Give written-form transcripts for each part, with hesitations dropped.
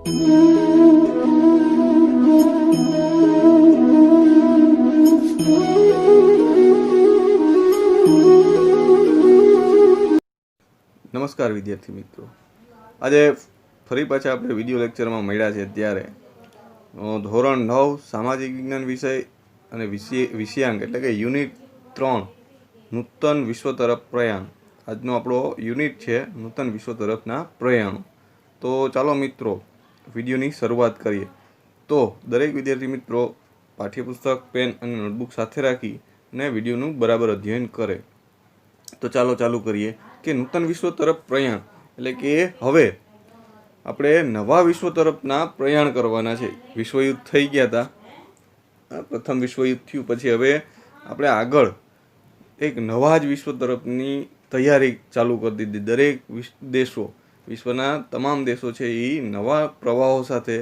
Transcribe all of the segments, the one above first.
નમસ્કાર વિદ્યાર્થી મિત્રો, આજે ફરી પાછા આપણે વિડીયો લેક્ચરમાં મળ્યા છે. ત્યારે ધોરણ 9 સામાજિક વિજ્ઞાન વિષય અને વિષયાંક એટલે કે યુનિટ 3 નૂતન વિશ્વ તરફ પ્રયાણ. આજનો આપણો યુનિટ છે નૂતન વિશ્વ તરફના પ્રયાણો. તો ચાલો મિત્રો વિડીયોની શરૂઆત કરીએ. તો દરેક વિદ્યાર્થી મિત્રો પાઠ્યપુસ્તક, પેન અને નોટબુક સાથે રાખી અને વિડીયોનું બરાબર અધ્યયન કરે. તો ચાલો ચાલુ કરીએ કે નૂતન વિશ્વ તરફ પ્રયાણ એટલે કે હવે આપણે નવા વિશ્વ તરફના પ્રયાણ કરવાના છે. વિશ્વયુદ્ધ થઈ ગયા હતા, પ્રથમ વિશ્વયુદ્ધ થયું, પછી હવે આપણે આગળ એક નવા જ વિશ્વ તરફની તૈયારી ચાલુ કરી દીધી. દરેક દેશો, વિશ્વના તમામ દેશો છે એ નવા પ્રવાહો સાથે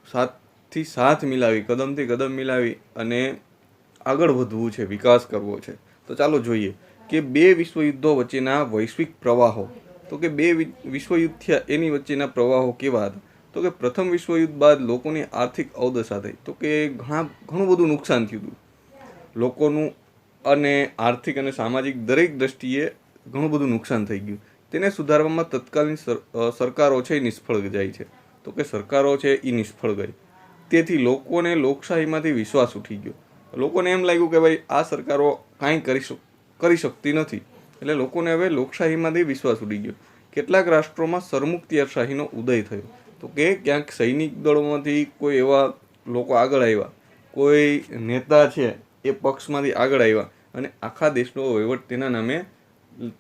સાથથી સાથ મિલાવી, કદમથી કદમ મિલાવી અને આગળ વધવું છે, વિકાસ કરવો છે. તો ચાલો જોઈએ કે બે વિશ્વયુદ્ધો વચ્ચેના વૈશ્વિક પ્રવાહો. તો કે બે વિશ્વયુદ્ધ થયા એની વચ્ચેના પ્રવાહો કેવા હતા? તો કે પ્રથમ વિશ્વયુદ્ધ બાદ લોકોની આર્થિક અવદશા થઈ. તો કે ઘણું બધું નુકસાન થયું હતું લોકોનું, અને આર્થિક અને સામાજિક દરેક દ્રષ્ટિએ ઘણું બધું નુકસાન થઈ ગયું. તેને સુધારવામાં તત્કાલીન સરકારો છે એ નિષ્ફળ જાય છે. તો કે સરકારો છે એ નિષ્ફળ ગઈ. તેથી લોકોને લોકશાહીમાંથી વિશ્વાસ ઉઠી ગયો. લોકોને એમ લાગ્યું કે ભાઈ આ સરકારો કાંઈ કરી શકતી નથી, એટલે લોકોને હવે લોકશાહીમાંથી વિશ્વાસ ઉડી ગયો. કેટલાક રાષ્ટ્રોમાં સરમુખત્યારશાહીનો ઉદય થયો. તો કે ક્યાંક સૈનિક દળોમાંથી કોઈ એવા લોકો આગળ આવ્યા, કોઈ નેતા છે એ પક્ષમાંથી આગળ આવ્યા અને આખા દેશનો વહીવટ તેના નામે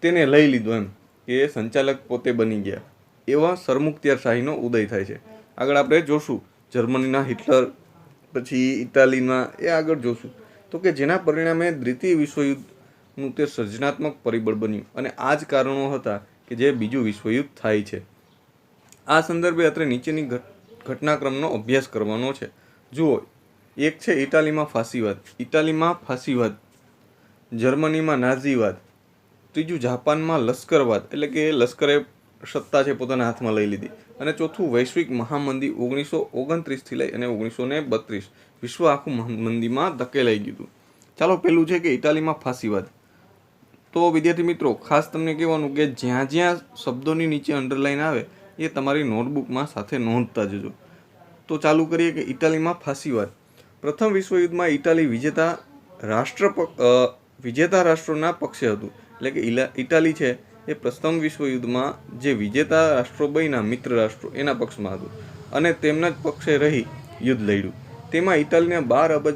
તેને લઈ લીધો, એમ કે સંચાલક પોતે બની ગયા. એવા સરમુખત્યારશાહીનો ઉદય થાય છે. આગળ આપણે જોશું જર્મનીના હિટલર, પછી ઇટાલીના, એ આગળ જોશું. તો કે જેના પરિણામે દ્વિતીય વિશ્વયુદ્ધનું તે સર્જનાત્મક પરિબળ બન્યું, અને આ જ કારણો હતા કે જે બીજું વિશ્વયુદ્ધ થાય છે. આ સંદર્ભે અત્રે નીચેની ઘટનાક્રમનો અભ્યાસ કરવાનો છે. જુઓ, એક છે ઇટાલીમાં ફાંસીવાદ, જર્મનીમાં નાઝીવાદ, ત્રીજું જાપાનમાં લશ્કરવાદ એટલે કે લશ્કરે સત્તા છે પોતાના હાથમાં લઈ લીધી, અને ચોથું વૈશ્વિક મહામંદી 1929થી લઈ અને 1932 વિશ્વ આખું મંદીમાં ધકેલાઈ ગયું. ચાલો પહેલું છે કે ઇટાલીમાં ફાંસીવાદ. તો વિદ્યાર્થી મિત્રો ખાસ તમને કહેવાનું કે જ્યાં જ્યાં શબ્દોની નીચે અંડરલાઈન આવે એ તમારી નોટબુકમાં સાથે નોંધતા જજો. તો ચાલુ કરીએ કે ઇટાલીમાં ફાંસીવાદ. પ્રથમ વિશ્વયુદ્ધમાં ઇટાલી વિજેતા રાષ્ટ્રોના પક્ષે હતું. એટલે કે ઇટાલી છે એ પ્રથમ વિશ્વયુદ્ધમાં જે વિજેતા રાષ્ટ્રો બન્યા, મિત્ર રાષ્ટ્રો, એના પક્ષમાં હતું અને તેમના જ પક્ષે રહી યુદ્ધ લડ્યું. તેમાં ઇટાલીને $12 અબજ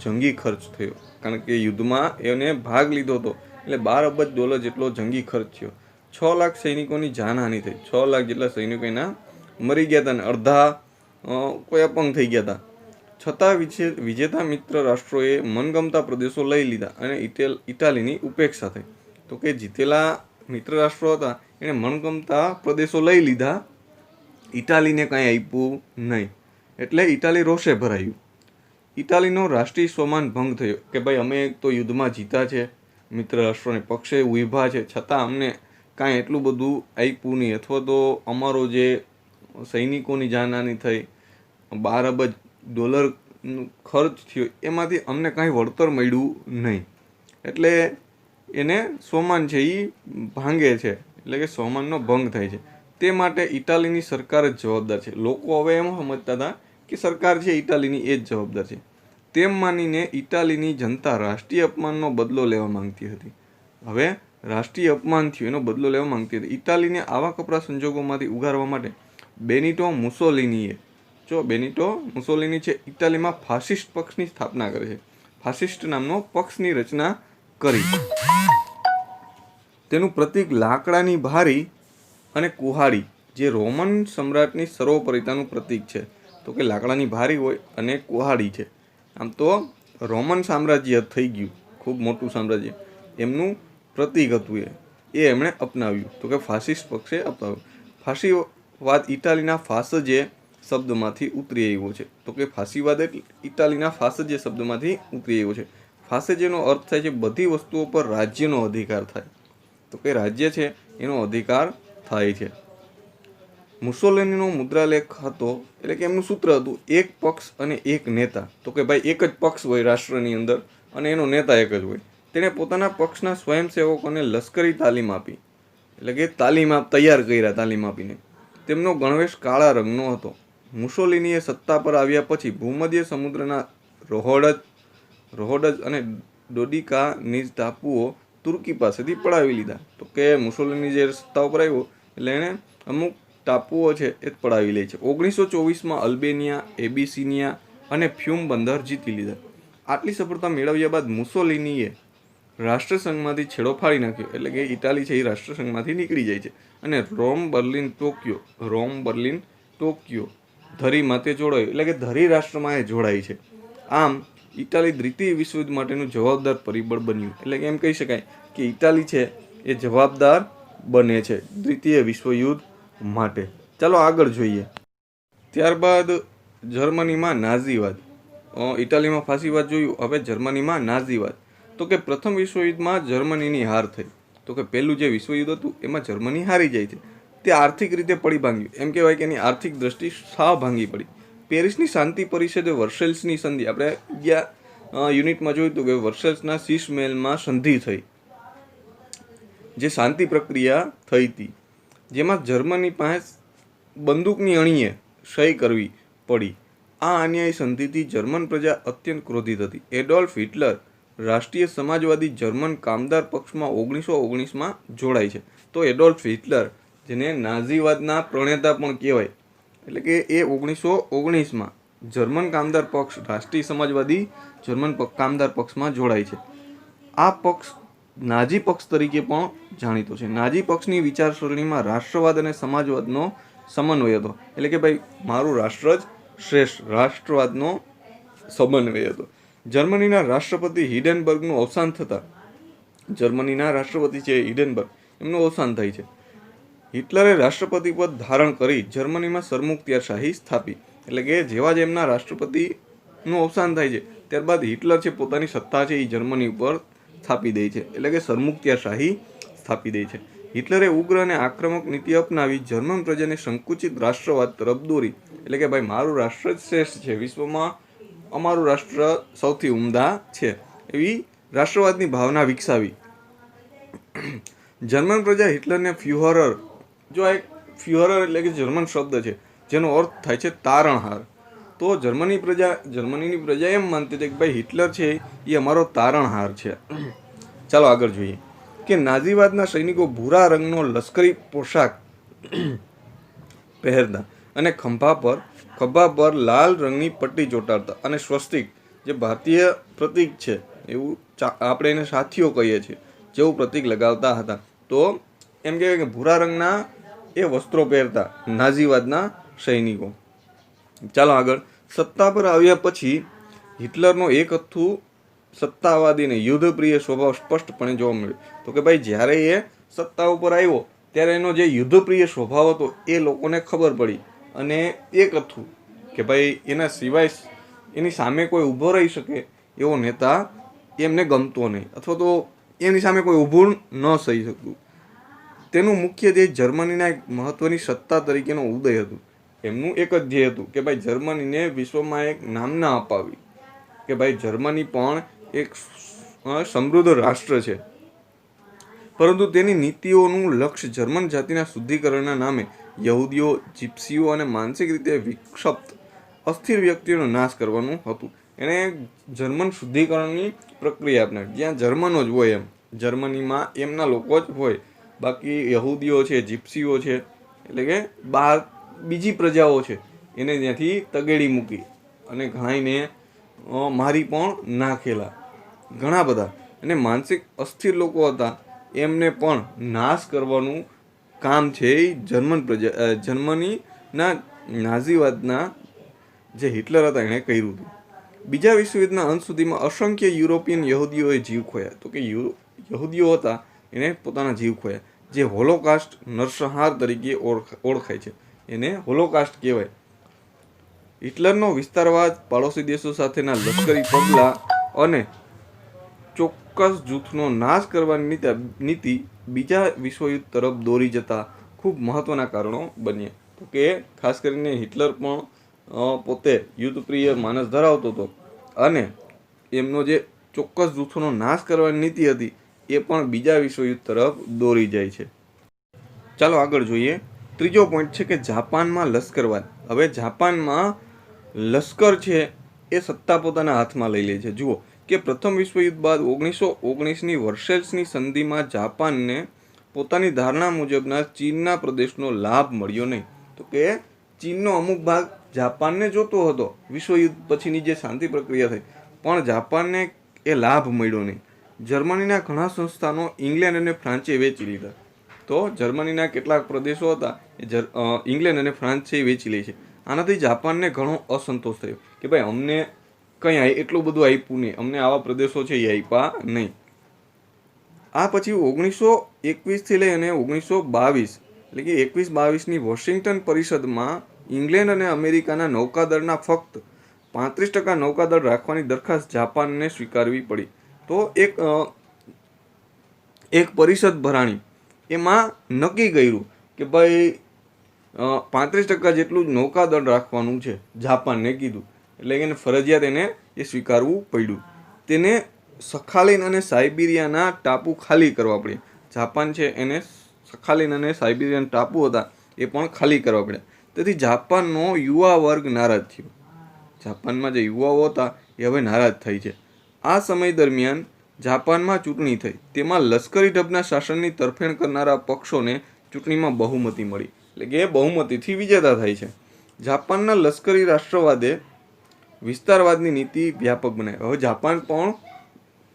જંગી ખર્ચ થયો, કારણ કે યુદ્ધમાં એને ભાગ લીધો હતો એટલે $12 અબજ જેટલો જંગી ખર્ચ થયો. 6 લાખ સૈનિકોની જાનહાનિ થઈ. 6 લાખ જેટલા સૈનિકો એના મરી ગયા હતા અને અડધા કોઈ અપંગ થઈ ગયા હતા. છતાં વિજેતા મિત્ર રાષ્ટ્રોએ મનગમતા પ્રદેશો લઈ લીધા અને ઇટાલીની ઉપેક્ષા થઈ. તો કે જીતેલા મિત્ર રાષ્ટ્રો હતા એણે મનગમતા પ્રદેશો લઈ લીધા, ઇટાલીને કાંઈ આપ્યું નહીં, એટલે ઇટાલી રોષે ભરાયું. ઇટાલીનો રાષ્ટ્રીય સ્વમાન ભંગ થયો કે ભાઈ અમે તો યુદ્ધમાં જીતા છે, મિત્ર રાષ્ટ્રોને પક્ષે ઉભા છે, છતાં અમને કાંઈ એટલું બધું આપ્યું નહીં, અથવા તો અમારો જે સૈનિકોની જાનહાનિ થઈ, $12 અબજ ખર્ચ થયો, એમાંથી અમને કાંઈ વળતર મળ્યું નહીં. એટલે એને સ્વમાન છે એ ભાંગે છે, એટલે કે સ્વમાનનો ભંગ થાય છે. તે માટે ઇટાલીની સરકાર જ જવાબદાર છે. લોકો હવે એમ સમજતા હતા કે સરકાર છે ઇટાલીની એ જ જવાબદાર છે. તેમ માનીને ઇટાલીની જનતા રાષ્ટ્રીય અપમાનનો બદલો લેવા માંગતી હતી. હવે રાષ્ટ્રીય અપમાન થયું એનો બદલો લેવા માંગતી હતી. ઇટાલીને આવા કપરા સંજોગોમાંથી ઉગારવા માટે બેનિટો મુસોલિની છે ઇટાલીમાં ફાસિસ્ટ પક્ષની સ્થાપના કરે છે. ફાસિસ્ટ નામનો પક્ષની રચના કરી. તેનું પ્રતીક લાકડાની ભારી અને કુહાડી, જે રોમન સમ્રાટની સર્વોપરિતાનું પ્રતીક છે. તો કે લાકડાની ભારી હોય અને કુહાડી છે. આમ તો રોમન સામ્રાજ્ય થઈ ગયું, ખૂબ મોટું સામ્રાજ્ય, એમનું પ્રતીક હતું એ એમણે અપનાવ્યું. તો કે ફાસિસ્ટ પક્ષે અપનાવ્યું. ફાંસીવાદ ઇટાલીના ફાસજે શબ્દમાંથી ઉતરી આવ્યો છે. તો કે ફાંસીવાદ એટલે ઇટાલીના ફાસજે શબ્દમાંથી ઉતરી આવ્યો છે. ફાસજેનો અર્થ થાય છે બધી વસ્તુઓ પર રાજ્યનો અધિકાર થાય. તો કે રાજ્ય છે એનો અધિકાર થાય છે. મુસોલિનીનો મુદ્રાલેખ હતો, એટલે કે એમનું સૂત્ર હતું એક પક્ષ અને એક નેતા. તો કે ભાઈ એક જ પક્ષ હોય રાષ્ટ્રની અંદર અને એનો નેતા એક જ હોય. તેણે પોતાના પક્ષના સ્વયંસેવકોને લશ્કરી તાલીમ આપી, એટલે કે તૈયાર કર્યા તાલીમ આપીને. તેમનો ગણવેશ કાળા રંગનો હતો. મુસોલિનીએ સત્તા પર આવ્યા પછી ભૂમધ્ય સમુદ્રના રોહોડજ અને ડોડિકાનીઝ ટાપુઓ તુર્કી પાસેથી પડાવી લીધા. તો કે મુસોલિની જે સત્તા ઉપર આવ્યો એટલે એણે અમુક ટાપુઓ છે એ પડાવી લે છે. 1924માં અલ્બેનિયા, એબિસિનિયા અને ફ્યુમ બંદર જીતી લીધા. આટલી સફળતા મેળવ્યા બાદ મુસોલિનીએ રાષ્ટ્રસંઘમાંથી છેડો ફાડી નાખ્યો, એટલે કે ઇટાલી છે એ રાષ્ટ્રસંઘમાંથી નીકળી જાય છે અને રોમ બર્લિન ટોક્યો ધરીમાં તે જોડાયું, એટલે કે ધરી રાષ્ટ્રમાં એ જોડાય છે. આમ ઇટાલી દ્વિતીય વિશ્વયુદ્ધ માટેનું જવાબદાર પરિબળ બન્યું, એટલે કે એમ કહી શકાય કે ઇટાલી છે એ જવાબદાર બને છે દ્વિતીય વિશ્વયુદ્ધ માટે. ચાલો આગળ જોઈએ. ત્યારબાદ જર્મનીમાં નાઝીવાદ. ઇટાલીમાં ફાસીવાદ જોયું, હવે જર્મનીમાં નાઝીવાદ. તો કે પ્રથમ વિશ્વયુદ્ધમાં જર્મનીની હાર થઈ. તો કે પહેલું જે વિશ્વયુદ્ધ હતું એમાં જર્મની હારી જાય છે. તે આર્થિક રીતે પડી ભાંગ્યું, એમ કહેવાય કે એની આર્થિક દ્રષ્ટિ સાવ ભાંગી પડી. પેરિસની શાંતિ પરિષદે વર્સેલ્સની સંધિ, આપણે યુનિટમાં જોયું હતું કે વર્સેલ્સના શીશમહેલમાં સંધિ થઈ, જે શાંતિ પ્રક્રિયા થઈ હતી, જેમાં જર્મની પાસે બંદૂકની અણીએ સહી કરવી પડી. આ અન્યાયી સંધિથી જર્મન પ્રજા અત્યંત ક્રોધિત હતી. એડોલ્ફ હિટલર રાષ્ટ્રીય સમાજવાદી જર્મન કામદાર પક્ષમાં 1919માં જોડાય છે. તો એડોલ્ફ હિટલર, જેને નાઝીવાદના પ્રણેતા પણ કહેવાય, એટલે કે એ 1919માં જર્મન કામદાર પક્ષ, રાષ્ટ્રીય સમાજવાદી જર્મન કામદાર પક્ષમાં જોડાય છે. આ પક્ષ નાઝી પક્ષ તરીકે પણ જાણીતો છે. નાઝી પક્ષની વિચારસરણીમાં રાષ્ટ્રવાદ અને સમાજવાદનો સમન્વય હતો, એટલે કે ભાઈ મારું રાષ્ટ્ર જ શ્રેષ્ઠ, રાષ્ટ્રવાદનો સમન્વય હતો. જર્મનીના રાષ્ટ્રપતિ હિડનબર્ગનું અવસાન થતાં, જર્મનીના રાષ્ટ્રપતિ છે હિડનબર્ગ, એમનું અવસાન થાય છે. હિટલરે રાષ્ટ્રપતિ પદ ધારણ કરી જર્મનીમાં સરમુખત્યારશાહી સ્થાપી, એટલે કે જેવા જ એમના રાષ્ટ્રપતિનું અવસાન થાય છે ત્યારબાદ હિટલર છે પોતાની સત્તા છે એ જર્મની ઉપર સ્થાપી દે છે, એટલે કે સરમુખત્યારશાહી સ્થાપી દે છે. હિટલરે ઉગ્ર અને આક્રમક નીતિ અપનાવી જર્મન પ્રજાને સંકુચિત રાષ્ટ્રવાદ તરફ દોરી, એટલે કે ભાઈ મારું રાષ્ટ્ર જ શ્રેષ્ઠ છે, વિશ્વમાં અમારું રાષ્ટ્ર સૌથી ઉમદા છે, એવી રાષ્ટ્રવાદની ભાવના વિકસાવી. જર્મન પ્રજા હિટલરને ફ્યુહરર, જો એક ફ્યુહરર એટલે કે જર્મન શબ્દ છે જેનો અર્થ થાય છે તારણહાર. તો જર્મનીની પ્રજા એમ માનતી હતી કે ભાઈ હિટલર છે એ અમારો તારણહાર છે. ચાલો આગળ જોઈએ કે નાઝીવાદના સૈનિકો ભૂરા રંગનો લશ્કરી પોશાક પહેરતા અને ખભા પર લાલ રંગની પટ્ટી ચોંટાડતા અને સ્વસ્તિક, જે ભારતીય પ્રતીક છે એવું આપણે એને સાથીઓ કહીએ છીએ, જેવું પ્રતીક લગાવતા હતા. તો એમ કહેવાય કે ભૂરા રંગના એ વસ્ત્રો પહેરતા નાઝીવાદના સૈનિકો. ચાલો આગળ. સત્તા પર આવ્યા પછી હિટલરનો એક હતું સત્તાવાદી અને યુદ્ધપ્રિય સ્વભાવ સ્પષ્ટપણે જોવા મળ્યો. તો કે ભાઈ જ્યારે એ સત્તા ઉપર આવ્યો ત્યારે એનો જે યુદ્ધપ્રિય સ્વભાવ હતો એ લોકોને ખબર પડી, અને એક હતું કે ભાઈ એના સિવાય એની સામે કોઈ ઊભો રહી શકે એવો નેતા એમને ગમતો નહીં, અથવા તો એની સામે કોઈ ઊભું ન થઈ શકતું. તેનું મુખ્ય ધ્યેય જર્મનીના એક મહત્વની સત્તા તરીકેનો ઉદય હતું. એમનું એક જ ધ્યેય હતું કે ભાઈ જર્મનીને વિશ્વમાં એક નામના અપાવી, કે ભાઈ જર્મની પણ એક સમૃદ્ધ રાષ્ટ્ર છે. પરંતુ તેની નીતિઓનું લક્ષ્ય જર્મન જાતિના શુદ્ધિકરણના નામે યહૂદીઓ, જીપ્સીઓ અને માનસિક રીતે વિક્ષિપ્ત અસ્થિર વ્યક્તિઓનો નાશ કરવાનું હતું. એણે જર્મન શુદ્ધિકરણની પ્રક્રિયા અપનાવી, જ્યાં જર્મનો જ હોય, એમ જર્મનીમાં એમના લોકો જ હોય, બાકી યહૂદીઓ છે, જીપ્સીઓ છે, એટલે કે બહાર બીજી પ્રજાઓ છે એને ત્યાંથી તગેડી મૂકી અને ઘણાઈને મારી પણ નાખેલા, ઘણા બધા. અને માનસિક અસ્થિર લોકો હતા એમને પણ નાશ કરવાનું કામ છે એ જર્મનીના નાઝીવાદના જે હિટલર હતા એણે કર્યું હતું. બીજા વિશ્વયુદ્ધના અંત સુધીમાં અસંખ્ય યુરોપિયન યહૂદીઓએ જીવ ખોયા. તો કે યહૂદીઓ હતા એને પોતાના જીવ ખોયા, જે હોલોકાસ્ટ નરસંહાર તરીકે ઓળખાય છે, એને હોલોકાસ્ટ કહેવાય. હિટલરનો વિસ્તારવાદ, પાડોશી દેશો સાથેના લશ્કરી પગલાં અને ચોક્કસ જૂથનો નાશ કરવાની નીતિ બીજા વિશ્વયુદ્ધ તરફ દોરી જતા ખૂબ મહત્વના કારણો બન્યા. તો કે ખાસ કરીને હિટલર પણ પોતે યુદ્ધપ્રિય માનસ ધરાવતો હતો અને એમનો જે ચોક્કસ જૂથોનો નાશ કરવાની નીતિ હતી એ પણ બીજા વિશ્વયુદ્ધ તરફ દોરી જાય છે. ચાલો આગળ જોઈએ. ત્રીજો પોઈન્ટ છે કે જાપાનમાં લશ્કરવાદ. હવે જાપાનમાં લશ્કર છે એ સત્તા પોતાના હાથમાં લઈ લે છે. જુઓ કે પ્રથમ વિશ્વયુદ્ધ બાદ 1919ની વર્સેલ્સની સંધિમાં જાપાનને પોતાની ધારણા મુજબના ચીનના પ્રદેશનો લાભ મળ્યો નહીં. તો કે ચીનનો અમુક ભાગ જાપાનને જોતો હતો વિશ્વયુદ્ધ પછીની જે શાંતિ પ્રક્રિયા થઈ, પણ જાપાનને એ લાભ મળ્યો નહીં. જર્મનીના ઘણા સંસ્થાનો ઇંગ્લેન્ડ અને ફ્રાન્સે વેચી લીધા. તો જર્મનીના કેટલાક પ્રદેશો હતા એ ઇંગ્લેન્ડ અને ફ્રાન્સ છે એ વેચી લે છે. આનાથી જાપાનને ઘણો અસંતોષ થયો કે ભાઈ અમને કંઈ એટલું બધું આપ્યું નહીં, અમને આવા પ્રદેશો છે એ આપ્યા નહીં. આ પછી 1921થી લઈ અને 1922 એટલે કે 21-22ની વોશિંગ્ટન પરિષદમાં ઇંગ્લેન્ડ અને અમેરિકાના નૌકાદળના ફક્ત 35% નૌકાદળ રાખવાની દરખાસ્ત જાપાનને સ્વીકારવી પડી. તો એક પરિષદ ભરાણી એમાં નક્કી કર્યું કે ભાઈ 35% જેટલું જ નૌકાદળ રાખવાનું છે, જાપાનને કીધું. એટલે કે ફરજિયાત એને એ સ્વીકારવું પડ્યું. તેને સખાલિન અને સાઇબિરિયાના ટાપુ ખાલી કરવા પડ્યા. જાપાન છે એને સખાલિન અને સાઇબિરિયન ટાપુ હતા એ પણ ખાલી કરવા પડ્યા. તેથી જાપાનનો યુવા વર્ગ નારાજ થયો. જાપાનમાં જે યુવાઓ હતા એ હવે નારાજ થઈ છે. આ સમય દરમિયાન જાપાનમાં ચૂંટણી થઈ. તેમાં લશ્કરી ઢબના શાસનની તરફેણ કરનારા પક્ષોને ચૂંટણીમાં બહુમતી મળી. એટલે કે બહુમતીથી વિજેતા થાય છે. જાપાનના લશ્કરી રાષ્ટ્રવાદે વિસ્તારવાદની નીતિ વ્યાપક બનાવી. હવે જાપાન પણ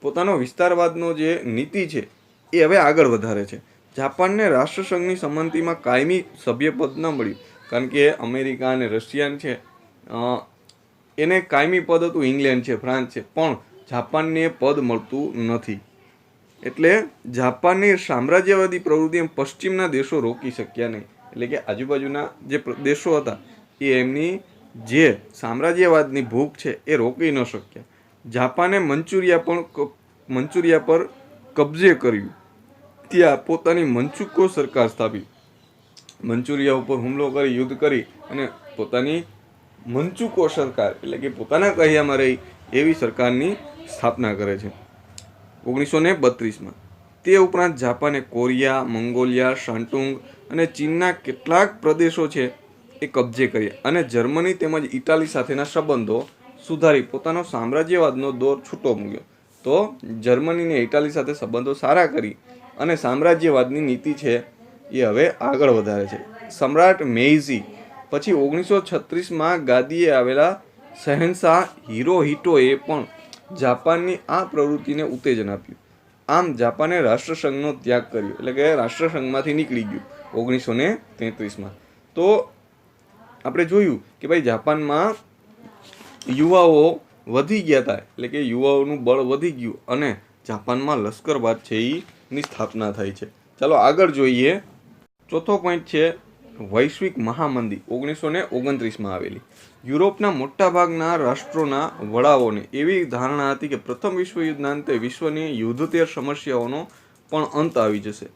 પોતાનો વિસ્તારવાદનો જે નીતિ છે એ હવે આગળ વધારે છે. જાપાનને રાષ્ટ્રસંઘની સંમતિમાં કાયમી સભ્યપદ ન મળ્યું, કારણ કે અમેરિકા અને રશિયન છે એને કાયમી પદ હતું, ઇંગ્લેન્ડ છે, ફ્રાન્સ છે, પણ જાપાનને પદ મળતું નથી. એટલે જાપાનની સામ્રાજ્યવાદી પ્રવૃત્તિ પશ્ચિમના દેશો રોકી શક્યા નહીં. એટલે કે આજુબાજુના જે દેશો હતા એ એમની જે સામ્રાજ્યવાદની ભૂખ છે એ રોકી ન શક્યા. જાપાને મંચુરિયા પર કબજે કર્યું. ત્યાં પોતાની મંચુકો સરકાર સ્થાપી. મંચુરિયા ઉપર હુમલો કરી, યુદ્ધ કરી અને પોતાની મંચુકો સરકાર એટલે કે પોતાના કહ્યામાં રહી એવી સરકારની સ્થાપના કરે છે 1932માં. તે ઉપરાંત જાપાને કોરિયા, મંગોલિયા, શાન્ટુંગ અને ચીનના કેટલાક પ્રદેશો છે એ કબજે કર્યા અને જર્મની તેમજ ઇટાલી સાથેના સંબંધો સુધારી પોતાનો સામ્રાજ્યવાદનો દોર છૂટો મૂક્યો. તો જર્મની અને ઇટાલી સાથે સંબંધો સારા કરી અને સામ્રાજ્યવાદની નીતિ છે એ હવે આગળ વધારે છે. સમ્રાટ મેઇઝી પછી 1936માં ગાદીએ આવેલા શહેનશાહ હિરોહિટોએ પણ જાપાનની આ પ્રવૃત્તિને ઉત્તેજન આપ્યું. આમ જાપાને રાષ્ટ્રસંઘનો ત્યાગ કર્યો, એટલે કે રાષ્ટ્રસંઘમાંથી નીકળી ગયું 1933માં. તો આપણે જોયું કે ભાઈ જાપાનમાં યુવાઓ વધી ગયા હતા, એટલે કે યુવાઓનું બળ વધી ગયું અને જાપાનમાં લશ્કરવાદ છે એની સ્થાપના થઈ છે. ચાલો આગળ જોઈએ. ચોથો પોઈન્ટ છે વૈશ્વિક મહામંદી 1929માં આવેલી. યુરોપના મોટાભાગના રાષ્ટ્રોના વડાઓને એવી ધારણા હતી કે પ્રથમ વિશ્વયુદ્ધના અંતે વિશ્વની યુદ્ધોત્તર સમસ્યાઓનો પણ અંત આવી જશે.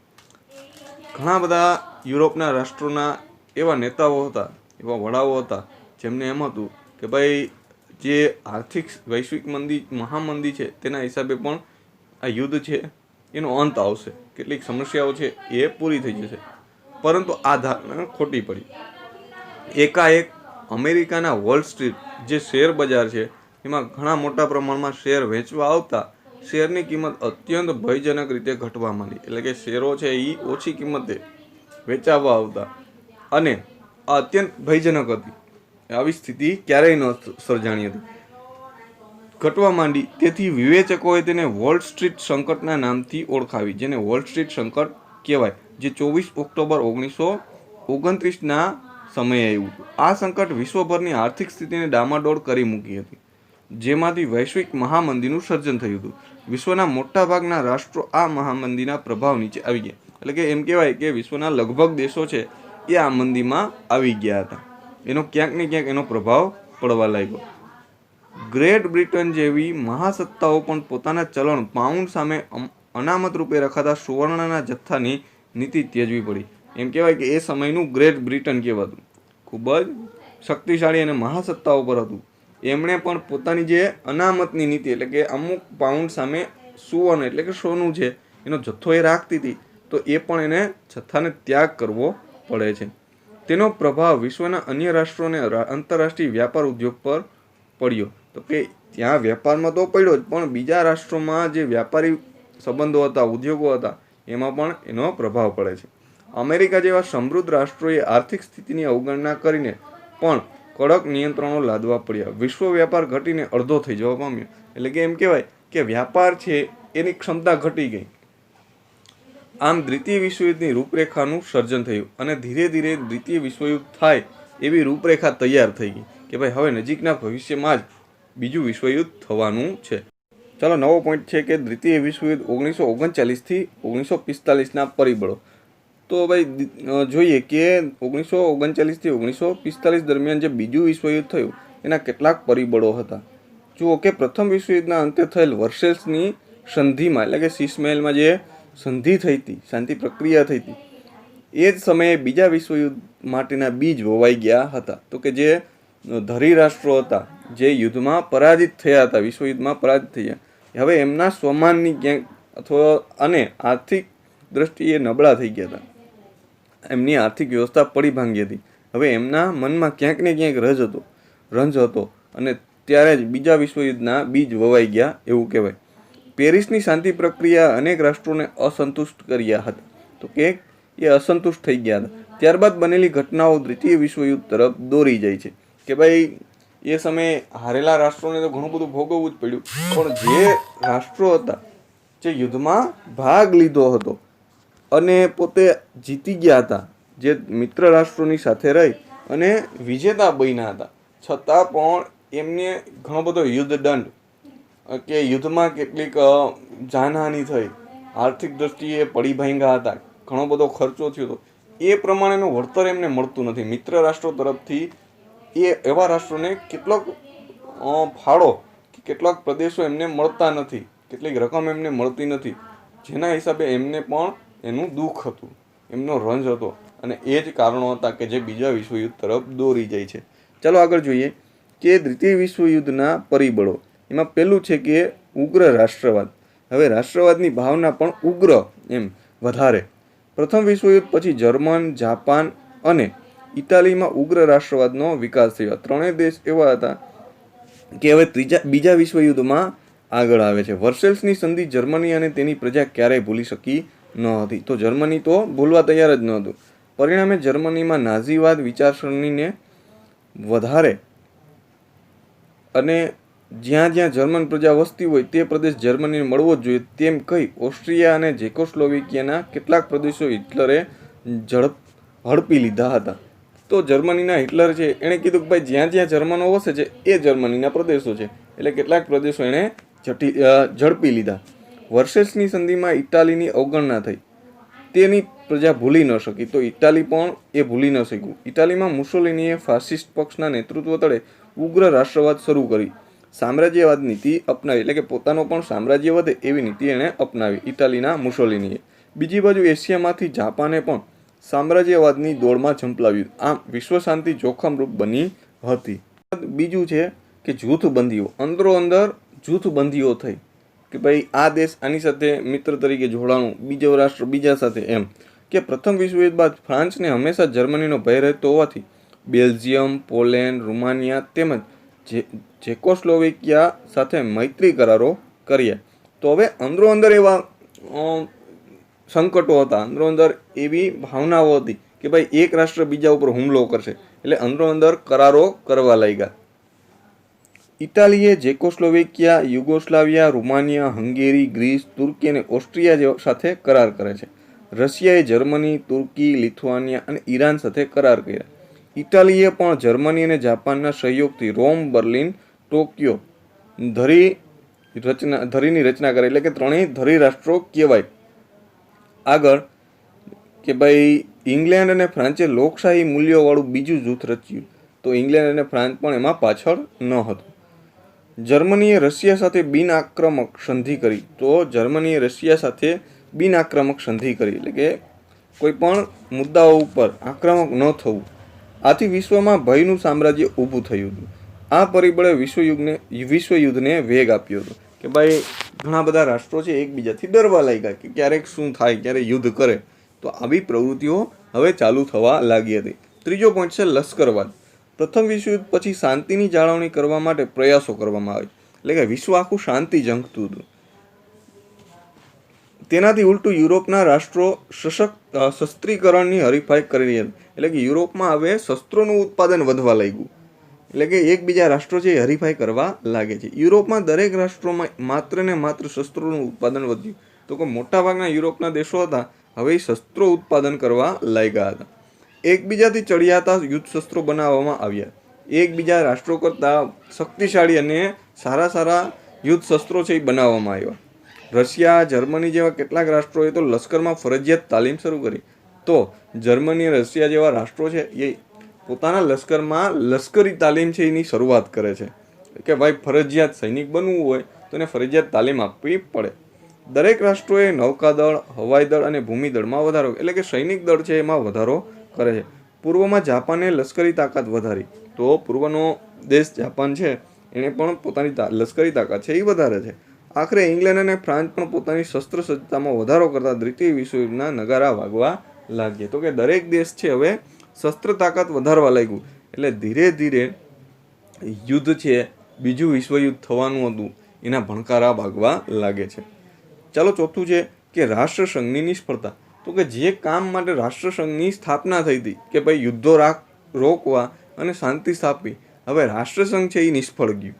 ઘણા બધા યુરોપના રાષ્ટ્રોના એવા નેતાઓ હતા, એવા વડાઓ હતા જેમને એમ હતું કે ભાઈ જે આર્થિક વૈશ્વિક મહામંદી છે તેના હિસાબે પણ આ યુદ્ધ છે એનો અંત આવશે, કેટલીક સમસ્યાઓ છે એ પૂરી થઈ જશે. પરંતુ આ ધારણા ખોટી પડી. એકાએક અમેરિકાના વોલ સ્ટ્રીટ જે શેર બજાર છે એમાં ઘણા મોટા પ્રમાણમાં શેર વેચવા આવતા શેરની કિંમત અત્યંત ભયજનક રીતે ઘટવા માંડી. એટલે કે શેરો છે એ ઓછી કિંમતે વેચાવવા આવતા અને આ અત્યંત ભયજનક હતી. આવી સ્થિતિ ક્યારેય ન સર્જાણી હતી, ઘટવા માંડી. તેથી વિવેચકોએ તેને વોલ સ્ટ્રીટ સંકટના નામથી ઓળખાવી, જેને વોલ સ્ટ્રીટ સંકટ કહેવાય, જે 24 ઓક્ટોબર 1929ના સમયે આવ્યું હતું. આ સંકટ વિશ્વભરની આર્થિક સ્થિતિને ડામાડોળ કરી મૂકી હતી, જેમાંથી વૈશ્વિક મહામંદીનું સર્જન થયું હતું. વિશ્વના મોટાભાગના રાષ્ટ્રો આ મહામંદીના પ્રભાવ નીચે આવી ગયા. એટલે કે એમ કહેવાય કે વિશ્વના લગભગ દેશો છે એ આ મંદીમાં આવી ગયા હતા. એનો ક્યાંક ને ક્યાંક એનો પ્રભાવ પડવા લાગ્યો. ગ્રેટ બ્રિટન જેવી મહાસત્તાઓ પણ પોતાના ચલણ પાઉન્ડ સામે અનામત રૂપે રખાતા સુવર્ણના જથ્થાની નીતિ ત્યજવી પડી. એમ કહેવાય કે એ સમયનું ગ્રેટ બ્રિટન કહેવાતું. ખૂબ જ શક્તિશાળી અને મહાસત્તાઓ પર હતું. એમણે પણ પોતાની જે અનામતની નીતિ એટલે કે અમુક પાઉન્ડ સામે સુવર્ણ એટલે કે સોનું છે એનો જથ્થો એ રાખતી હતી, તો એ પણ એને જથ્થાને ત્યાગ કરવો પડે છે. તેનો પ્રભાવ વિશ્વના અન્ય રાષ્ટ્રોને આંતરરાષ્ટ્રીય વ્યાપાર ઉદ્યોગ પર પડ્યો. તો કે ત્યાં વેપારમાં તો પડ્યો જ, પણ બીજા રાષ્ટ્રોમાં જે વ્યાપારી સંબંધો હતા, ઉદ્યોગો હતા, એમાં પણ એનો પ્રભાવ પડે છે. અમેરિકા જેવા સમૃદ્ધ રાષ્ટ્રોએ આર્થિક સ્થિતિની અવગણના કરીને પણ કડક નિયંત્રણો લાદવા પડ્યા. વિશ્વ વ્યાપાર ઘટીને અડધો થઈ જવા પામ્યો. એટલે કે એમ કહેવાય કે વ્યાપાર છે એની ક્ષમતા ઘટી ગઈ. આમ દ્વિતીય વિશ્વયુદ્ધની રૂપરેખાનું સર્જન થયું અને ધીરે ધીરે દ્વિતીય વિશ્વયુદ્ધ થાય એવી રૂપરેખા તૈયાર થઈ ગઈ કે ભાઈ હવે નજીકના ભવિષ્યમાં જ બીજું વિશ્વયુદ્ધ થવાનું છે. ચાલો, નવો પોઈન્ટ છે કે દ્વિતીય વિશ્વયુદ્ધ 1939થી 1945ના પરિબળો. તો ભાઈ જોઈએ કે 1939થી 1945 દરમિયાન જે બીજું વિશ્વયુદ્ધ થયું એના કેટલાક પરિબળો હતા. જુઓ કે પ્રથમ વિશ્વયુદ્ધના અંતે થયેલ વર્સેલ્સની સંધિમાં એટલે કે સીસમેલમાં જે સંધિ થઈ હતી, શાંતિ પ્રક્રિયા થઈ હતી, એ જ સમયે બીજા વિશ્વયુદ્ધ માટેના બીજ વવાઈ ગયા હતા. તો કે જે ધરી રાષ્ટ્રો હતા જે યુદ્ધમાં પરાજિત થયા હતા, વિશ્વયુદ્ધમાં પરાજિત થયા, હવે એમના સ્વમાનની ક્યાંક અથવા અને આર્થિક દ્રષ્ટિએ નબળા થઈ ગયા હતા. એમની આર્થિક વ્યવસ્થા પડી ભાંગી હતી. હવે એમના મનમાં ક્યાંક ને ક્યાંક રંજ હતો અને ત્યારે જ બીજા વિશ્વયુદ્ધના બીજ વવાઈ ગયા એવું કહેવાય. પેરિસની શાંતિ પ્રક્રિયા અનેક રાષ્ટ્રોને અસંતુષ્ટ કર્યા હતા. તો કે એ અસંતુષ્ટ થઈ ગયા હતા. ત્યારબાદ બનેલી ઘટનાઓ દ્વિતીય વિશ્વયુદ્ધ તરફ દોરી જાય છે કે ભાઈ એ સમયે હારેલા રાષ્ટ્રોને તો ઘણું બધું ભોગવવું જ પડ્યું, પણ જે રાષ્ટ્રો હતા જે યુદ્ધમાં ભાગ લીધો હતો અને પોતે જીતી ગયા હતા, જે મિત્ર રાષ્ટ્રોની સાથે રહી અને વિજેતા બન્યા હતા, છતાં પણ એમને ઘણો બધો યુદ્ધ દંડ કે યુદ્ધમાં કેટલીક જાનહાનિ થઈ, આર્થિક દ્રષ્ટિએ પડી ભાંગ્યા હતા, ઘણો બધો ખર્ચો થયો હતો, એ પ્રમાણેનું વળતર એમને મળતું નથી. મિત્ર રાષ્ટ્રો તરફથી એ એવા રાષ્ટ્રોને કેટલોક ફાળો કે કેટલાક પ્રદેશો એમને મળતા નથી, કેટલીક રકમ એમને મળતી નથી, જેના હિસાબે એમને પણ એનું દુઃખ હતું, એમનો રંજ હતો અને એ જ કારણો હતા કે જે બીજા વિશ્વયુદ્ધ તરફ દોરી જાય છે. ચાલો આગળ જોઈએ કે દ્વિતીય વિશ્વયુદ્ધના પરિબળો. એમાં પહેલું છે કે ઉગ્ર રાષ્ટ્રવાદ. હવે રાષ્ટ્રવાદની ભાવના પણ ઉગ્ર એમ વધારે. પ્રથમ વિશ્વયુદ્ધ પછી જર્મન, જાપાન અને ઇટાલીમાં ઉગ્ર રાષ્ટ્રવાદનો વિકાસ થયો. ત્રણેય દેશ એવા હતા કે હવે બીજા વિશ્વયુદ્ધમાં આગળ આવે છે. વર્સેલ્સની સંધિ જર્મની અને તેની પ્રજા ક્યારેય ભૂલી શકી ન હતી. તો જર્મની તો ભૂલવા તૈયાર જ ન હતું. પરિણામે જર્મનીમાં નાઝીવાદ વિચારસરણીને વધારે અને જ્યાં જ્યાં જર્મન પ્રજા વસતી હોય તે પ્રદેશ જર્મનીને મળવો જ જોઈએ તેમ કહી ઓસ્ટ્રિયા અને ઝેકોસ્લોવેકિયાના કેટલાક પ્રદેશો હિટલરે હડપી લીધા હતા. તો જર્મનીના હિટલર છે એણે કીધું કે ભાઈ જ્યાં જ્યાં જર્મનો વસે છે એ જર્મનીના પ્રદેશો છે, એટલે કેટલાક પ્રદેશો એણે ઝડપી લીધા. વર્સેલ્સની સંધિમાં ઇટાલીની અવગણના થઈ, તેની પ્રજા ભૂલી ન શકી, તો ઇટાલી પણ એ ભૂલી ન શક્યું. ઇટાલીમાં મુસોલિનીએ ફાસિસ્ટ પક્ષના નેતૃત્વ તળે ઉગ્ર રાષ્ટ્રવાદ શરૂ કરી સામ્રાજ્યવાદ નીતિ અપનાવી, એટલે કે પોતાનો પણ સામ્રાજ્ય વધે એવી નીતિ એણે અપનાવી ઇટાલીના મુસોલિનીએ. બીજી બાજુ એશિયામાંથી જાપાને પણ સામ્રાજ્યવાદની દોડમાં ઝંપલાવ્યું. આમ વિશ્વ શાંતિ જોખમરૂપ બની હતી. બીજું છે કે જૂથબંધીઓ. અંદરો અંદર જૂથબંધીઓ થઈ કે ભાઈ આ દેશ આની સાથે મિત્ર તરીકે જોડાણું, બીજો રાષ્ટ્ર બીજા સાથે, એમ કે પ્રથમ વિશ્વયુદ્ધ બાદ ફ્રાન્સને હંમેશા જર્મનીનો ભય રહેતો હોવાથી બેલ્જિયમ, પોલેન્ડ, રૂમાનિયા તેમજ ઝેકોસ્લોવેકિયા સાથે મૈત્રી કરારો કર્યા. તો હવે અંદરો અંદર એવા સંકટો હતા, અંદરો અંદર એવી ભાવનાઓ હતી કે ભાઈ એક રાષ્ટ્ર બીજા ઉપર હુમલો કરશે, એટલે અંદરો અંદર કરારો કરવા લાગ્યા. ઇટાલીએ ઝેકોસ્લોવેકિયા, યુગોસ્લાવિયા, રૂમાનિયા, હંગેરી, ગ્રીસ, તુર્કી અને ઓસ્ટ્રિયા સાથે કરાર કરે છે. રશિયાએ જર્મની, તુર્કી, લિથુઆનિયા અને ઈરાન સાથે કરાર કર્યા. ઇટાલીએ પણ જર્મની અને જાપાનના સહયોગથી રોમ, બર્લિન, ટોક્યો ધરીની રચના કરી, એટલે કે ત્રણેય ધરી રાષ્ટ્રો કહેવાય. આગળ કે ભાઈ ઇંગ્લેન્ડ અને ફ્રાન્સે લોકશાહી મૂલ્યોવાળું બીજું જૂથ રચ્યું, તો ઇંગ્લેન્ડ અને ફ્રાન્સ પણ એમાં પાછળ ન હતું. જર્મનીએ રશિયા સાથે બિન આક્રમક સંધિ કરી, તો જર્મનીએ રશિયા સાથે બિન આક્રમક સંધિ કરી, એટલે કે કોઈ પણ મુદ્દાઓ ઉપર આક્રમક ન થવું. આથી વિશ્વમાં ભયનું સામ્રાજ્ય ઊભું થયું હતું. આ પરિબળે વિશ્વયુદ્ધને વેગ આપ્યો હતો કે ભાઈ ઘણા બધા રાષ્ટ્રો છે એકબીજાથી ડરવા લાગ્યા કે ક્યારેક શું થાય, ક્યારે યુદ્ધ કરે. તો આવી પ્રવૃત્તિઓ હવે ચાલુ થવા લાગી હતી. ત્રીજો પોઈન્ટ છે લશ્કરવાદ. પ્રથમ વિશ્વયુદ્ધ પછી શાંતિની જાળવણી કરવા માટે પ્રયાસો કરવામાં આવે, એટલે કે વિશ્વ આખું શાંતિ ઝંખતું હતું. તેનાથી ઉલટું યુરોપના રાષ્ટ્રો શસ્ત્રીકરણની હરીફાઈ કરી રહ્યા હતા. એટલે કે યુરોપમાં હવે શસ્ત્રોનું ઉત્પાદન વધવા લાગ્યું. એટલે કે એકબીજા રાષ્ટ્રો છે એ હરીફાઈ કરવા લાગે છે. યુરોપમાં દરેક રાષ્ટ્રોમાં માત્ર ને માત્ર શસ્ત્રોનું ઉત્પાદન વધ્યું. તો કે મોટાભાગના યુરોપના દેશો હતા હવે શસ્ત્રો ઉત્પાદન કરવા લાગ્યા હતા. એકબીજાથી ચડિયાતા યુદ્ધ શસ્ત્રો બનાવવામાં આવ્યા. એકબીજા રાષ્ટ્રો કરતાં શક્તિશાળી અને સારા યુદ્ધ શસ્ત્રો છે એ બનાવવામાં આવ્યા. રશિયા, જર્મની જેવા કેટલાક રાષ્ટ્રોએ તો લશ્કરમાં ફરજિયાત તાલીમ શરૂ કરી. તો જર્મની, રશિયા જેવા રાષ્ટ્રો છે એ પોતાના લશ્કરમાં લશ્કરી તાલીમ છે એની શરૂઆત કરે છે કે ભાઈ ફરજિયાત સૈનિક બનવું હોય તો એને ફરજિયાત તાલીમ આપવી પડે. દરેક રાષ્ટ્રોએ નૌકાદળ, હવાઈ દળ અને ભૂમિ દળમાં વધારો, એટલે કે સૈનિક દળ છે એમાં વધારો કરે છે. પૂર્વમાં જાપાને લશ્કરી તાકાત વધારી, તો પૂર્વનો દેશ જાપાન છે એણે પણ પોતાની લશ્કરી તાકાત છે એ વધારે છે. આખરે ઇંગ્લેન્ડ અને ફ્રાન્સ પણ પોતાની શસ્ત્ર સજ્જતામાં વધારો કરતા દ્વિતીય વિશ્વયુદ્ધના નગારા વાગવા લાગ્યા. તો કે દરેક દેશ છે હવે શસ્ત્ર તાકાત વધારવા લાગ્યું. એટલે ધીરે ધીરે યુદ્ધ છે, બીજું વિશ્વયુદ્ધ થવાનું હતું, એના ભણકારા ભાગવા લાગે છે. ચાલો ચોથું છે કે રાષ્ટ્રસંઘની નિષ્ફળતા. તો કે જે કામ માટે રાષ્ટ્રસંઘની સ્થાપના થઈ હતી કે ભાઈ યુદ્ધો રોકવા અને શાંતિ સ્થાપવી, હવે રાષ્ટ્રસંઘ છે એ નિષ્ફળ ગયું.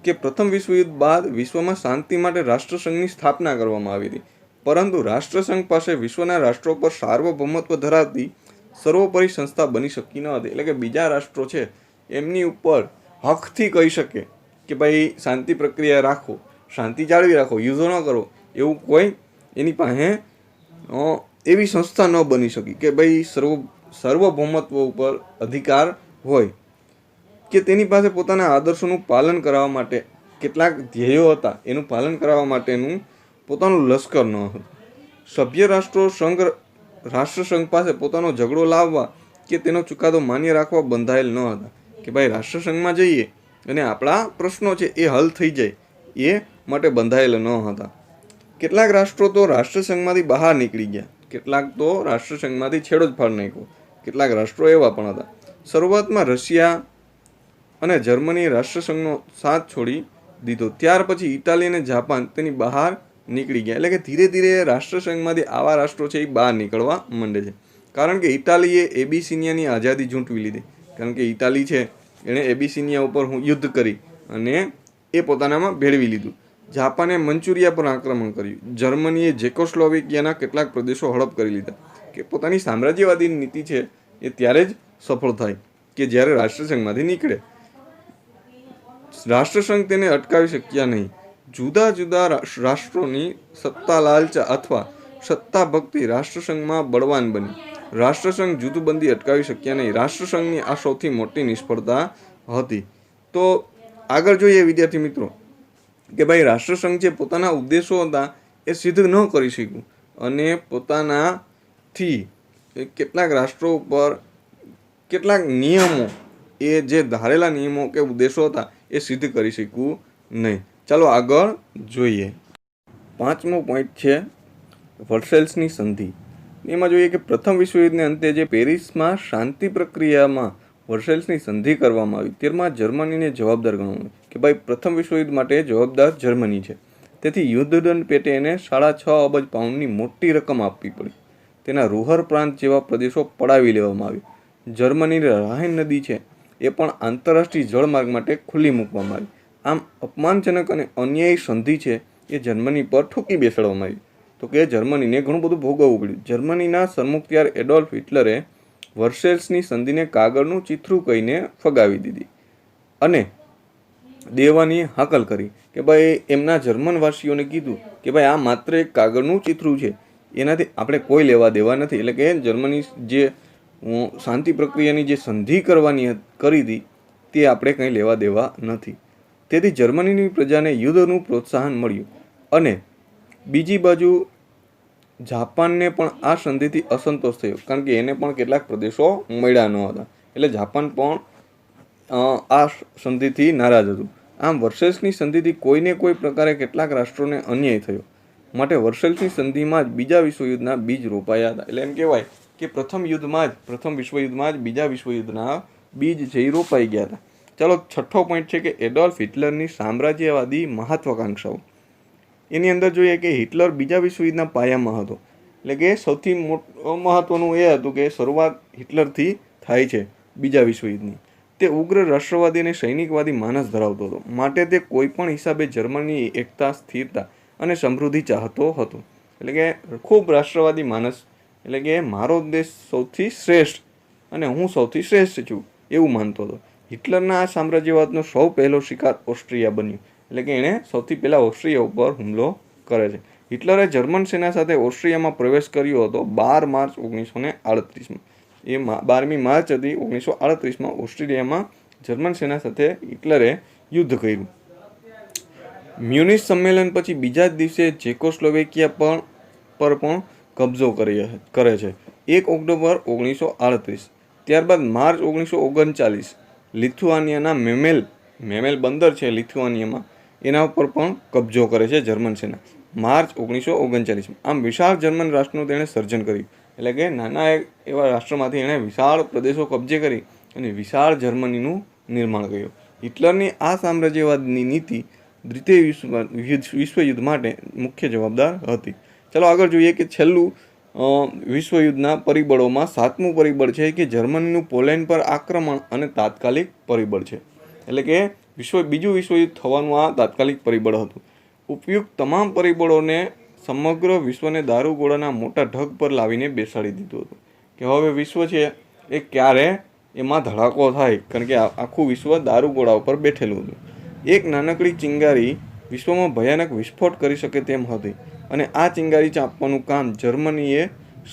કે પ્રથમ વિશ્વયુદ્ધ બાદ વિશ્વમાં શાંતિ માટે રાષ્ટ્રસંઘની સ્થાપના કરવામાં આવી હતી, પરંતુ રાષ્ટ્રસંઘ પાસે વિશ્વના રાષ્ટ્રો પર સાર્વભૌમત્વ ધરાવતી સર્વોપરી સંસ્થા બની શકી ન હતી. એટલે કે બીજા રાષ્ટ્રો છે એમની ઉપર હકથી કહી શકે કે ભાઈ શાંતિ પ્રક્રિયા રાખો, શાંતિ જાળવી રાખો, યુદ્ધો ન કરો, એવું કોઈ એની પાસે એવી સંસ્થા ન બની શકી કે ભાઈ સર્વભૌમત્વ ઉપર અધિકાર હોય, કે તેની પાસે પોતાના આદર્શોનું પાલન કરવા માટે કેટલાક ધ્યેયો હતા, એનું પાલન કરવા માટેનું પોતાનું લશ્કર ન હતું. સભ્ય રાષ્ટ્રસંઘ પાસે પોતાનો ઝઘડો લાવવા કે તેનો ચુકાદો માન્ય રાખવા બંધાયેલ ન હતા, કે ભાઈ રાષ્ટ્રસંઘમાં જઈએ અને આપણા પ્રશ્નો છે એ હલ થઈ જાય એ માટે બંધાયેલ ન હતા. કેટલાક રાષ્ટ્રો તો રાષ્ટ્રસંઘમાંથી બહાર નીકળી ગયા, કેટલાક તો રાષ્ટ્રસંઘમાંથી છેડો જ ફાડ નાખ્યો. કેટલાક રાષ્ટ્રો એવા પણ હતા. શરૂઆતમાં રશિયા અને જર્મનીએ રાષ્ટ્રસંઘનો સાથ છોડી દીધો. ત્યાર પછી ઇટાલી અને જાપાન તેની બહાર નીકળી ગયા. એટલે કે ધીરે ધીરે રાષ્ટ્રસંઘમાંથી આવા રાષ્ટ્રો છે એ બહાર નીકળવા માંડે છે. કારણ કે ઇટાલીએ એબિસિનિયાની આઝાદી ઝૂંટવી લીધી. કારણ કે ઇટાલી છે એણે એબિસિનિયા ઉપર યુદ્ધ કરી અને એ પોતાનામાં ભેળવી લીધું. જાપાને મંચુરિયા પર આક્રમણ કર્યું. જર્મનીએ ઝેકોસ્લોવાકિયાના કેટલાક પ્રદેશો હડપ કરી લીધા. કે પોતાની સામ્રાજ્યવાદી નીતિ છે એ ત્યારે જ સફળ થાય કે જ્યારે રાષ્ટ્રસંઘમાંથી નીકળે. રાષ્ટ્રસંઘ તેને અટકાવી શક્યા નહીં. જુદા જુદા રાષ્ટ્રોની સત્તા લાલચા અથવા સત્તા ભક્તિ રાષ્ટ્રસંઘમાં બળવાન બની. રાષ્ટ્રસંઘ જૂથબંધી અટકાવી શક્યા નહીં. રાષ્ટ્રસંઘની આ સૌથી મોટી નિષ્ફળતા હતી. તો આગળ જોઈએ વિદ્યાર્થી મિત્રો કે ભાઈ રાષ્ટ્રસંઘ જે પોતાના ઉદ્દેશો હતા એ સિદ્ધ ન કરી શક્યું અને પોતાનાથી કેટલાક રાષ્ટ્રો ઉપર કેટલાક નિયમો, એ જે ધારેલા નિયમો કે ઉદ્દેશો હતા એ સિદ્ધ કરી શક્યું નહીં. ચાલો આગળ જોઈએ. 5મો પોઈન્ટ છે વર્સેલ્સની સંધિ. એમાં જોઈએ કે પ્રથમ વિશ્વયુદ્ધને અંતે જે પેરિસમાં શાંતિ પ્રક્રિયામાં વર્સેલ્સની સંધિ કરવામાં આવી, તેમાં જર્મનીને જવાબદાર ગણવામાં કે ભાઈ પ્રથમ વિશ્વયુદ્ધ માટે જવાબદાર જર્મની છે. તેથી યુદ્ધદંડ પેટે એને 6.5 અબજ પાઉન્ડની મોટી રકમ આપવી પડી. તેના રૂહર પ્રાંત જેવા પ્રદેશો પડાવી લેવામાં આવી. જર્મનીની રાઇન નદી છે એ પણ આંતરરાષ્ટ્રીય જળમાર્ગ માટે ખુલ્લી મૂકવામાં આવી. આમ અપમાનજનક અને અન્યાયી સંધિ છે એ જર્મની પર ઠોકી બેસાડવામાં આવી. તો કે જર્મનીને ઘણું બધું ભોગવવું પડ્યું. જર્મનીના સરમુખત્યાર એડોલ્ફ હિટલરે વર્સેલ્સની સંધિને કાગળનું ચિત્રું કહીને ફગાવી દીધી અને દેવાની હાકલ કરી કે ભાઈ એમના જર્મનવાસીઓને કીધું કે ભાઈ આ માત્ર એક કાગળનું ચિત્રું છે, એનાથી આપણે કોઈ લેવા દેવા નથી. એટલે કે જર્મની જે શાંતિ પ્રક્રિયાની જે સંધિ કરી હતી તે આપણે કંઈ લેવા દેવા નથી. તેથી જર્મનીની પ્રજાને યુદ્ધનું પ્રોત્સાહન મળ્યું અને બીજી બાજુ જાપાનને પણ આ સંધિથી અસંતોષ થયો, કારણ કે એને પણ કેટલાક પ્રદેશો મળ્યા ન હતા. એટલે જાપાન પણ આ સંધિથી નારાજ હતું. આમ વર્સેલ્સની સંધિથી કોઈને કોઈ પ્રકારે કેટલાક રાષ્ટ્રોને અન્યાય થયો, માટે વર્સેલ્સની સંધિમાં જ બીજા વિશ્વયુદ્ધના બીજ રોપાયા હતા. એટલે એમ કહેવાય કે પ્રથમ વિશ્વયુદ્ધમાં જ બીજા વિશ્વયુદ્ધના બીજ છે એ રોપાઈ ગયા હતા. ચાલો, છઠ્ઠો પોઈન્ટ છે કે એડોલ્ફ હિટલરની સામ્રાજ્યવાદી મહત્વાકાંક્ષાઓ. એની અંદર જોઈએ કે હિટલર બીજા વિશ્વયુદ્ધના પાયામાં હતો. એટલે કે સૌથી મહત્વનું એ હતું કે શરૂઆત હિટલરથી થાય છે બીજા વિશ્વયુદ્ધની. તે ઉગ્ર રાષ્ટ્રવાદી અને સૈનિકવાદી માનસ ધરાવતો હતો, માટે તે કોઈ પણ હિસાબે જર્મનીની એકતા, સ્થિરતા અને સમૃદ્ધિ ચાહતો હતો. એટલે કે ખૂબ રાષ્ટ્રવાદી માનસ, એટલે કે મારો દેશ સૌથી શ્રેષ્ઠ અને હું સૌથી શ્રેષ્ઠ છું એવું માનતો હતો. હિટલરના આ સામ્રાજ્યવાદનો સૌ પહેલો શિકાર ઓસ્ટ્રિયા બન્યું. એટલે કે એણે સૌથી પહેલાં ઓસ્ટ્રિયા ઉપર હુમલો કરે છે. હિટલરે જર્મન સેના સાથે ઓસ્ટ્રિયામાં પ્રવેશ કર્યો હતો 12 માર્ચ 1938માં. એ 12મી માર્ચ હતી 1938માં ઓસ્ટ્રેલિયામાં જર્મન સેના સાથે હિટલરે યુદ્ધ કર્યું. મ્યુનિચ સંમેલન પછી બીજા જ દિવસે ચેકોસ્લોવેકિયા પર પણ કબજો કરે છે 1 ઓક્ટોબર 1938. ત્યારબાદ માર્ચ 1939 લિથુઆનિયાના મેમેલ બંદર છે લિથુઆનિયામાં, એના ઉપર પણ કબજો કરે છે જર્મન સેના માર્ચ 1939. આમ વિશાળ જર્મન રાષ્ટ્રનું તેણે સર્જન કર્યું. એટલે કે નાના એવા રાષ્ટ્રમાંથી એણે વિશાળ પ્રદેશો કબજે કરી અને વિશાળ જર્મનીનું નિર્માણ કર્યું. હિટલરની આ સામ્રાજ્યવાદની નીતિ દ્વિતીય વિશ્વયુદ્ધ માટે મુખ્ય જવાબદાર હતી. ચાલો આગળ જોઈએ કે છેલ્લું વિશ્વયુદ્ધના પરિબળોમાં 7મું પરિબળ છે કે જર્મનીનું પોલેન્ડ પર આક્રમણ અને તાત્કાલિક પરિબળ છે. એટલે કે બીજું વિશ્વયુદ્ધ થવાનું આ તાત્કાલિક પરિબળ હતું. ઉપયુક્ત તમામ પરિબળોને સમગ્ર વિશ્વને દારૂગોળાના મોટા ઢગ પર લાવીને બેસાડી દીધું હતું કે હવે વિશ્વ છે એ ક્યારે એમાં ધડાકો થાય, કારણ કે આખું વિશ્વ દારૂગોળા ઉપર બેઠેલું હતું. એક નાનકડી ચિંગારી વિશ્વમાં ભયાનક વિસ્ફોટ કરી શકે તેમ હતી અને આ ચિંગારી ચાંપવાનું કામ જર્મનીએ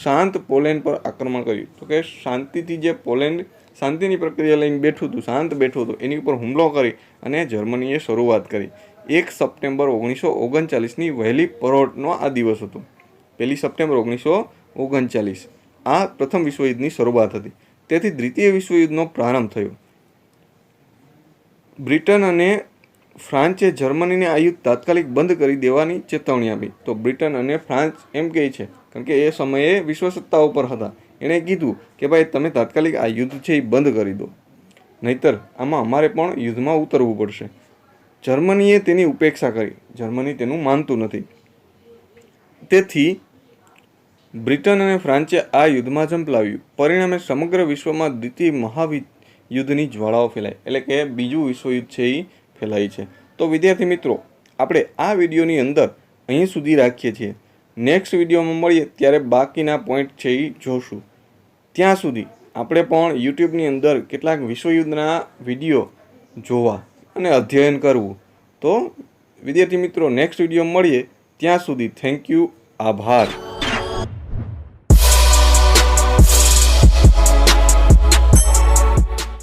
શાંત પોલેન્ડ પર આક્રમણ કર્યું. તો કે શાંતિથી જે પોલેન્ડ શાંતિની પ્રક્રિયા લઈને શાંત બેઠું હતું એની ઉપર હુમલો કરી અને જર્મનીએ શરૂઆત કરી. 1 સપ્ટેમ્બર 1939ની વહેલી પરોઢનો આ દિવસ હતો. 1 સપ્ટેમ્બર 1939 આ પ્રથમ વિશ્વયુદ્ધની શરૂઆત હતી. તેથી દ્વિતીય વિશ્વયુદ્ધનો પ્રારંભ થયો. બ્રિટન અને ફ્રાન્સે જર્મનીને આ યુદ્ધ તાત્કાલિક બંધ કરી દેવાની ચેતવણી આપી. તો બ્રિટન અને ફ્રાન્સ એમ કહે છે, કારણ કે એ સમયે વિશ્વ સત્તા ઉપર હતા, એણે કીધું કે ભાઈ તમે તાત્કાલિક આ યુદ્ધ છે એ બંધ કરી દો, નહીતર આમાં અમારે પણ યુદ્ધમાં ઉતરવું પડશે. જર્મનીએ તેની ઉપેક્ષા કરી. જર્મની તેનું માનતું નથી. તેથી બ્રિટન અને ફ્રાન્સે આ યુદ્ધમાં ઝંપલાવ્યું. પરિણામે સમગ્ર વિશ્વમાં દ્વિતીય મહાયુદ્ધની જ્વાળાઓ ફેલાઈ. એટલે કે બીજું વિશ્વયુદ્ધ છે એ ફેલાઈ છે. તો વિદ્યાર્થી મિત્રો, આપણે આ વિડીયોની અંદર અહીં સુધી રાખીએ છીએ. નેક્સ્ટ વિડીયોમાં મળીએ ત્યારે બાકીના પોઈન્ટ છે એ જોશું. ત્યાં સુધી આપણે પણ યુટ્યુબની અંદર કેટલાક વિશ્વયુદ્ધના વિડીયો જોવા અને અધ્યયન કરવું. તો વિદ્યાર્થી મિત્રો, નેક્સ્ટ વિડીયો મળીએ ત્યાં સુધી થેન્ક યુ, આભાર.